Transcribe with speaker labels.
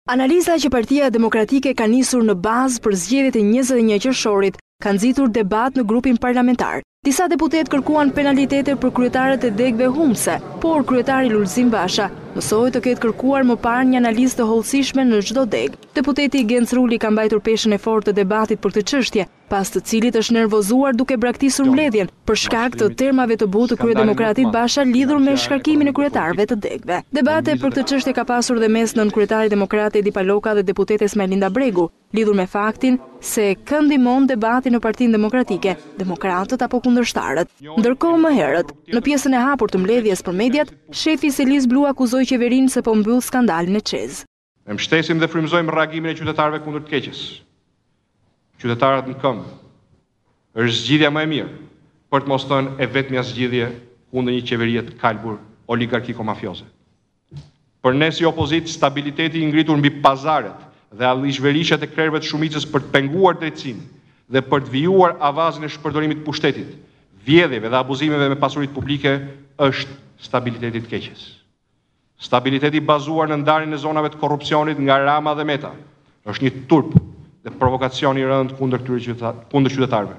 Speaker 1: Analiza që Partia Demokratike ka nisur në bazë për zgjedhjet e 21 qershorit ka nxitur debat në grupin parlamentar. Disa deputet kërkuan penalitete për kryetarët e degëve humse, por kryetari Lulzim Basha mësoi të ketë kërkuar më parë një analizë të hollësishme në çdo degë. Deputeti Genc Ruli ka mbajtur peshën e fortë të debatit për këtë çështje, pas të cilit është nervozuar duke braktisur mbledhjen për shkak të termave të butë të kryedemokratit Basha lidhur me shkarkimin e kryetarëve të degëve. Debate për këtë çështje ka pasur dhe mes nën kryetarit demokrat Edi Paloka dhe deputetes Melinda Bregu, lidhur me faktin se kë ndihmon debatin në Partinë Demokratike, demokratët apo kundërshtarët. Ndërkohë më herët, në pjesën e hapur të mbledhjes për mediat, shefi Selis Blu akuzoi qeverinë se po mbyll skandalin e Çez.
Speaker 2: Ne mbështesim dhe frymëzojmë reagimin e qytetarëve kundër të keqes. Qytetarët në këmbë është zgjidhja më e mirë për të mos thënë e vetmja zgjidhje kundër një qeverie të kalbur oligarkiko-mafioze. Për ne si opozitë, stabiliteti i ngritur mbi pazaret dhe allishverishat e krerëve të shumicës për të penguar drejtësinë dhe për të vijuar avazin e shpërdorimit të pushtetit, vjedhjeve dhe abuzimeve me pasuritë publike është stabiliteti të keqes. Stabiliteti bazuar në ndarjen e zonave të korrupsionit nga Rama dhe Meta është një turp dhe provokacion i rënd kundër qytetarëve.